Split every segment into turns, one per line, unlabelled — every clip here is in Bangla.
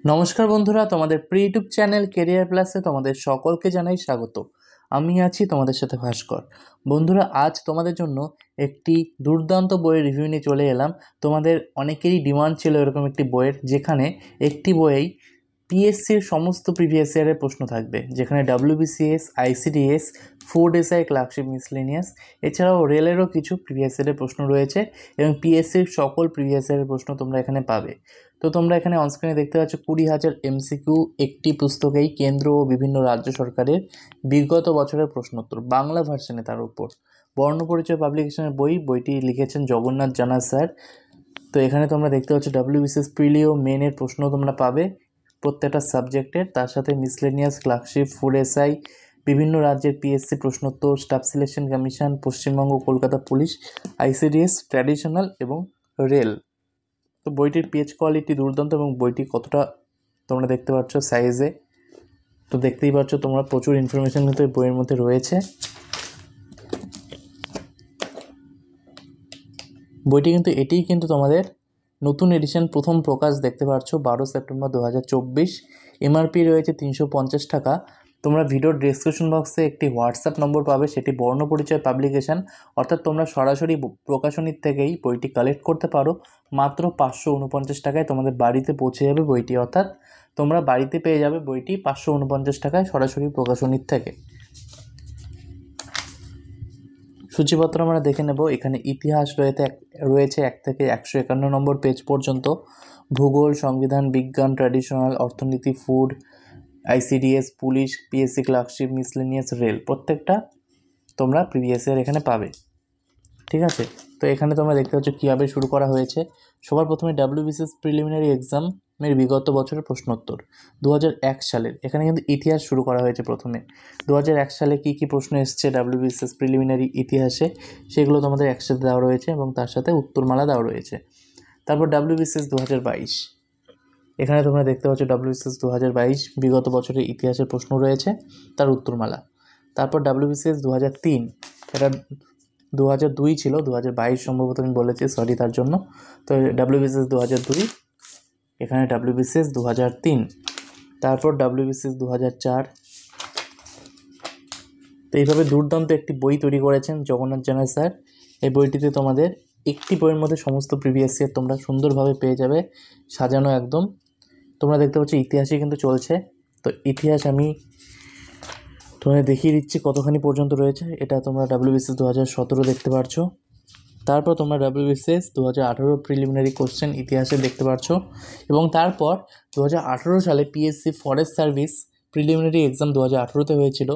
নমস্কার বন্ধুরা, তোমাদের প্রি ইউটিউব চ্যানেল কেরিয়ার প্লাসে তোমাদের সকলকে জানাই স্বাগত। আমি আছি তোমাদের সাথে ভাস্কর। বন্ধুরা, আজ তোমাদের জন্য একটি দুর্দান্ত বইয়ের রিভিউ নিয়ে চলে এলাম। তোমাদের অনেকেরই ডিমান্ড ছিল এরকম একটি বইয়ের, যেখানে একটি বইয়েই পিএসসির সমস্ত প্রিভিয়াস ইয়ারের প্রশ্ন থাকবে, যেখানে WBCS, ICDS, food SI, clerkship, miscellaneous, এছাড়াও রেলেরও কিছু প্রিভিয়াস ইয়ারের প্রশ্ন রয়েছে এবং পিএসসির সকল প্রিভিয়াস ইয়ারের প্রশ্ন তোমরা এখানে পাবে। তো তোমরা এখানে অনস্ক্রিনে দেখতে পাচ্ছ 20,000 এমসিকিউ একটি পুস্তকেই কেন্দ্র ও বিভিন্ন রাজ্য সরকারের বিগত বছরের প্রশ্নোত্তর বাংলা ভার্সনে। তার উপর বর্ণপরিচয় পাবলিকেশনের বইটি লিখেছেন জগন্নাথ জানা স্যার। তো এখানে তোমরা দেখতে পাচ্ছ ডাব্লিউবিসিএস প্রিলি ও মেনের প্রশ্ন তোমরা পাবে প্রত্যেকটা সাবজেক্টের, তার সাথে মিসলেনিয়াস, ক্লার্কশিপ, ফুড এসআই, বিভিন্ন রাজ্যের পিএসসি প্রশ্নোত্তর, staff selection commission, Paschimbanga, Kolkata police, ICDS, traditional এবং রেল। তো বইটির পেজ কোয়ালিটি দুর্দান্ত এবং বইটি কতটা তোমরা দেখতে পাচ্ছ সাইজে। তো দেখতেই পাচ্ছ তোমরা, প্রচুর ইনফরমেশন কিন্তু এই বইয়ের মধ্যে রয়েছে। বইটি কিন্তু এটিই কিন্তু তোমাদের নতুন এডিশন, প্রথম প্রকাশ দেখতে পাচ্ছ 12 সেপ্টেম্বর 2024। এমআরপি রয়েছে 350 টাকা। তোমরা ভিডিওর ডেসক্রিপশন বক্সে একটি হোয়াটসঅ্যাপ নম্বর পাবে, সেটি বর্ণপরিচয় পাবলিকেশন, অর্থাৎ তোমরা সরাসরি প্রকাশনীর থেকেই বইটি কালেক্ট করতে পারো। মাত্র 549 টাকায় তোমাদের বাড়িতে পৌঁছে যাবে বইটি, অর্থাৎ তোমরা বাড়িতে পেয়ে যাবে বইটি 549 টাকায় সরাসরি প্রকাশনীর থেকে। সূচিপত্র আমরা দেখে নেব। এখানে ইতিহাস রয়েছে 1 থেকে 151 নম্বর পেজ পর্যন্ত, ভূগোল, সংবিধান, বিজ্ঞান, ট্র্যাডিশনাল, অর্থনীতি, food, ICDS, police, PSC, clerkship, miscellaneous, rail, প্রত্যেকটা তোমরা প্রিভিয়াস ইয়ার এখানে পাবে। ঠিক আছে, তো এখানে তোমরা দেখতে পাচ্ছ কীভাবে শুরু করা হয়েছে। সবার প্রথমে ডাব্লিউবিসিএস প্রিলিমিনারি এক্সামের বিগত বছরের প্রশ্নোত্তর 2001 সালের। এখানে কিন্তু ইতিহাস শুরু করা হয়েছে প্রথমে। 2001 সালে কী কী প্রশ্ন এসছে ডাব্লিউবিসিএস প্রিলিমিনারি ইতিহাসে, সেগুলো তোমাদের একসাথে দেওয়া রয়েছে এবং তার সাথে উত্তরমালা দেওয়া রয়েছে। তারপর ডাব্লিউবিসিএস 2022, এখানে তোমরা দেখতে পাচ্ছ ডাব্লিউবিসিএস 2022 বিগত বছরের ইতিহাসের প্রশ্ন রয়েছে, তার উত্তরমালা। তারপর ডাব্লিউবিসিএস 2003, এটা 2002 ছিল, 2022 সম্ভবত আমি বলেছি, সরি তার জন্য। তো ডাব্লিউবিসিএস 2002, এখানে ডাব্লিউবিসিএস 2003। তারপর ডাব্লিউবিসিএস 2004। তো এইভাবে দুর্দান্ত একটি বই তৈরি করেছেন জগন্নাথ জানা স্যার। এই বইটিতে তোমাদের একটি বইয়ের মধ্যে সমস্ত প্রিভিয়াস ইয়ার তোমরা সুন্দরভাবে পেয়ে যাবে, সাজানো একদম। তোমরা দেখতে পাচ্ছ ইতিহাসে কিন্তু চলছে। তো ইতিহাস আমি তোমাদের দেখিয়ে দিচ্ছি কতখানি পর্যন্ত রয়েছে। এটা তোমরা ডাব্লিউবিসিএস 2017 দেখতে পাচ্ছ। তারপর তোমরা ডাব্লিউবিসিএস 2018 প্রিলিমিনারি কোশ্চেন ইতিহাসে দেখতে পাচ্ছ, এবং তারপর 2018 সালে PSC forest service preliminary exam 2018-তে হয়েছিল,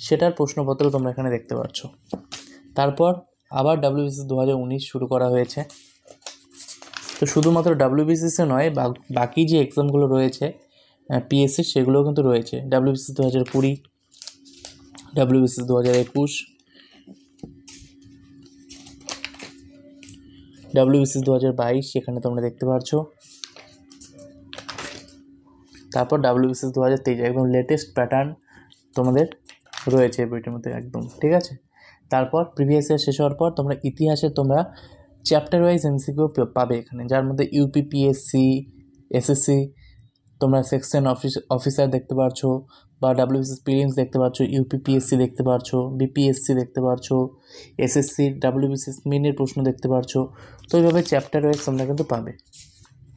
সেটার প্রশ্নপত্র তোমরা এখানে দেখতে পাচ্ছ। তারপর আবার ডাব্লিউবিসিএস 2019 শুরু করা হয়েছে। তো শুধুমাত্র ডাব্লিউবিসিএসে নয়, বাকি যে এক্সামগুলো রয়েছে পিএসসি, সেগুলোও কিন্তু রয়েছে। ডাব্লিউবিসিএস 2020, ডাব্লিউবিসিএস 2021, ডাব্লিউবিসিএস 2022, এখানে তোমরা দেখতে পাচ্ছ। তারপর ডাব্লিউবিসিএস 2023, একদম লেটেস্ট প্যাটার্ন তোমাদের রয়েছে বইটির মধ্যে একদম। ঠিক আছে, তারপর প্রিভিয়াস ইয়ার শেষ হওয়ার পর তোমরা ইতিহাসে তোমরা চ্যাপ্টার ওয়াইজ এমসিকিউ পাবে এখানে, যার মধ্যে ইউপিপিএসসি, এসএসসি, তোমরা সেকশন অফিসার দেখতে পাচ্ছ, বা ডাব্লিউবিসিএস প্রিলিমস দেখতে পাচ্ছ, ইউপিপিএসসি দেখতে পাচ্ছ, বিপিএসসি দেখতে পাচ্ছ, এসএসসি, ডাব্লিউবিসিএস মেনের প্রশ্ন দেখতে পাচ্ছ। তো এইভাবে চ্যাপ্টার ওয়াইজ তোমরা কিন্তু পাবে।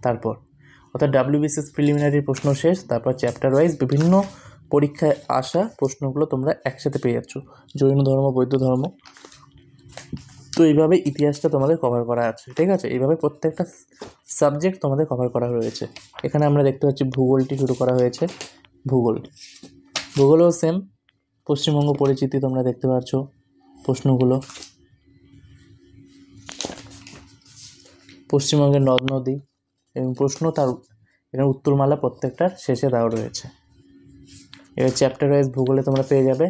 তারপর অর্থাৎ ডাব্লিউবিসিএস প্রিলিমিনারির প্রশ্ন শেষ, তারপর চ্যাপ্টার ওয়াইজ বিভিন্ন পরীক্ষায় আসা প্রশ্নগুলো তোমরা একসাথে পেয়ে যাচ্ছ, জৈন ধর্ম, বৌদ্ধ ধর্ম। তো এইভাবে ইতিহাসটা তোমাদের কভার করা আছে। ঠিক আছে, এইভাবে প্রত্যেকটা সাবজেক্ট তোমাদের কভার করা রয়েছে। এখানে আমরা দেখতে পাচ্ছি ভূগোলটি শুরু করা হয়েছে। ভূগোলও সেম, পশ্চিমবঙ্গ পরিচিতি তোমরা দেখতে পাচ্ছ প্রশ্নগুলো, পশ্চিমবঙ্গের নদ নদী এবং প্রশ্ন, তার এখানে উত্তরমালা প্রত্যেকটার শেষে দেওয়া রয়েছে। এবার চ্যাপ্টার ওয়াইজ ভূগোলে তোমরা পেয়ে যাবে।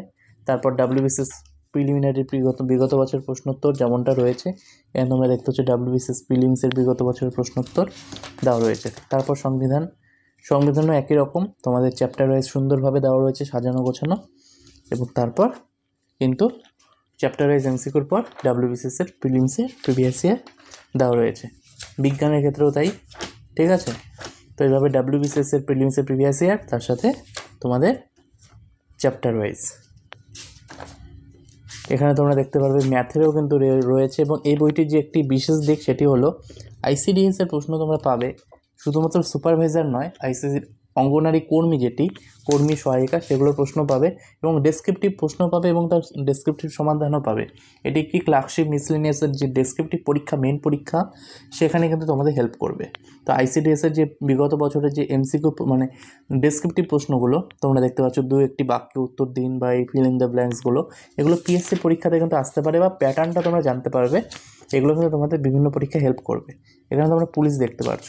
তারপর ডাব্লিউবিসিএস প্রিলিমিনারি বিগত বছরের প্রশ্নোত্তর যেমনটা রয়েছে, এখানে তোমরা দেখতে পাচ্ছ ডাব্লিউবিসিএস প্রিলিমসের বিগত বছরের প্রশ্নোত্তর দেওয়া রয়েছে। তারপর সংবিধানও একই রকম, তোমাদের চ্যাপ্টার ওয়াইজ সুন্দরভাবে দেওয়া রয়েছে, সাজানো গোছানো। এবং তারপর কিন্তু চ্যাপ্টার ওয়াইজ এমসিকিউর পর ডাব্লিউবিসিএসের প্রিলিমসের প্রিভিয়াস ইয়ার দেওয়া রয়েছে। বিজ্ঞানের ক্ষেত্রেও তাই। ঠিক আছে, তো এইভাবে WBCS এর প্রিলিমসের প্রিভিয়াস ইয়ার, তার সাথে তোমাদের চ্যাপ্টার ওয়াইজ। এখানে তোমরা দেখতে পারবে ম্যাথেরও কিন্তু রয়েছে, এবং এই বইটির যে একটি বিশেষ দিক সেটি হলো ICDS এর প্রশ্ন তোমরা পাবে, শুধুমাত্র সুপারভাইজার নয়, আইসিডিএস অঙ্গনারী কর্মী, যেটি কর্মী সহায়িকা, সেগুলোর প্রশ্ন পাবে, এবং ডেসক্রিপটিভ প্রশ্ন পাবে, এবং তার ডেসক্রিপটিভ সমাধানও পাবে। এটি একটি ক্লার্কশিপ মিসলেনিয়াসের যে ডেসক্রিপটিভ পরীক্ষা, মেন পরীক্ষা, সেখানে কিন্তু তোমাদের হেল্প করবে। তো ICDS-এর যে বিগত বছরের যে MCQ মানে ডেসক্রিপটিভ প্রশ্নগুলো তোমরা দেখতে পাচ্ছ, 2-1টি বাক্যে উত্তর দিন বা এই ফিল ইন দ্য ব্ল্যাঙ্কসগুলো, এগুলো PSC পরীক্ষাতে কিন্তু আসতে পারে, বা প্যাটার্নটা তোমরা জানতে পারবে। এগুলো কিন্তু তোমাদের বিভিন্ন পরীক্ষায় হেল্প করবে। এখানে তোমরা পুলিশ দেখতে পাচ্ছ,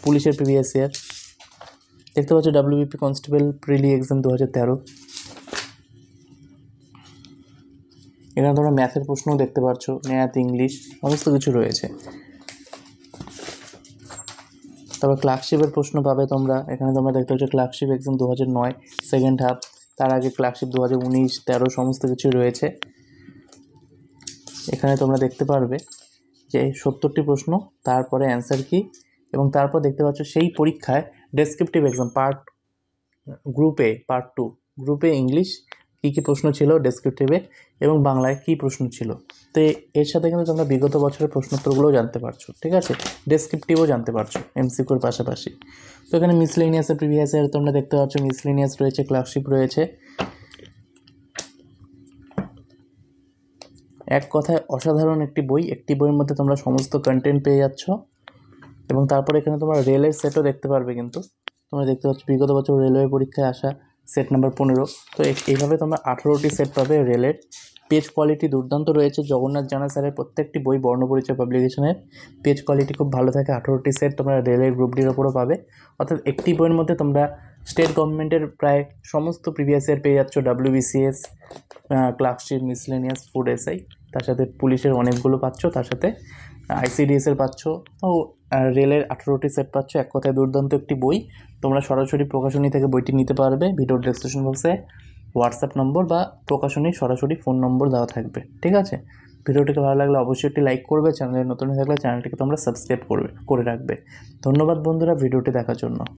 পুলিশের প্রিভিয়াস ইয়ার দেখতে পাচ্ছ, WBP কনস্টেবল প্রিলি এক্সাম 2013। এখানে তোমরা ম্যাথের প্রশ্নও দেখতে পাচ্ছ, ম্যাথ, ইংলিশ সমস্ত কিছু রয়েছে। তারপর ক্লার্কশিপের প্রশ্ন পাবে তোমরা। এখানে তোমরা দেখতে পাচ্ছ ক্লার্কশিপ এক্সাম 2009 সেকেন্ড হাফ, তার আগে ক্লার্কশিপ 2019, 13 সমস্ত কিছু রয়েছে। এখানে তোমরা দেখতে পারবে যে 70টি প্রশ্ন, তারপরে অ্যান্সার কি, এবং তারপর দেখতে পাচ্ছ সেই পরীক্ষায় ডেসক্রিপটিভ এক্সাম গ্রুপে পার্ট 2 গ্রুপে ইংলিশ কী প্রশ্ন ছিল ডেসক্রিপটিভে, এবং বাংলায় কী প্রশ্ন ছিল। তো এর সাথে কিন্তু তোমরা বিগত বছরের প্রশ্নোত্তরগুলোও জানতে পারছো, ঠিক আছে, ডেসক্রিপটিভও জানতে পারছো MCQর পাশাপাশি। তো এখানে মিসলেনিয়াসের প্রিভিয়াস ইয়ার তোমরা দেখতে পাচ্ছ, মিসলেনিয়াস রয়েছে, ক্লার্কশিপ রয়েছে। এক কথায় অসাধারণ একটি বই, একটি বইয়ের মধ্যে তোমরা সমস্ত কন্টেন্ট পেয়ে যাচ্ছ। এবং তারপরে এখানে তোমরা রেলের সেটও দেখতে পারবে, কিন্তু তোমরা দেখতে পাচ্ছ বিগত বছর রেলওয়ে পরীক্ষায় আসা সেট নাম্বার 15। তো এইভাবে তোমরা 18টি সেট পাবে রেলের। পেজ কোয়ালিটি দুর্দান্ত রয়েছে। জগন্নাথ জানা স্যারের প্রত্যেকটি বই বর্ণপরিচয় পাবলিকেশনের পেজ কোয়ালিটি খুব ভালো থাকে। 18টি সেট তোমরা রেলের গ্রুপ ডির ওপরও পাবে, অর্থাৎ একটি বইয়ের মধ্যে তোমরা স্টেট গভর্নমেন্টের প্রায় সমস্ত প্রিভিয়াস ইয়ার পেয়ে যাচ্ছ, WBCS, clerkship, miscellaneous, food SI, তার সাথে পুলিশের অনেকগুলো পাচ্ছ, তার সাথে ICDS-এর পাচ্ছ, ও রেলের 18টি সেট পাচ্ছ। এক কথায় দুর্দান্ত একটি বই। তোমরা সরাসরি প্রকাশনী থেকে বইটি নিতে পারবে। ভিডিও ডেসক্রিপশন বক্সে হোয়াটসঅ্যাপ নম্বর বা প্রকাশনীর সরাসরি ফোন নম্বর দেওয়া থাকবে, ঠিক আছে। ভিডিওটিকে ভালো লাগলে অবশ্যই একটি লাইক করবে, চ্যানেলে নতুন হয়ে থাকলে চ্যানেলটিকে তোমরা সাবস্ক্রাইব করে রাখবে। ধন্যবাদ বন্ধুরা ভিডিওটি দেখার জন্য।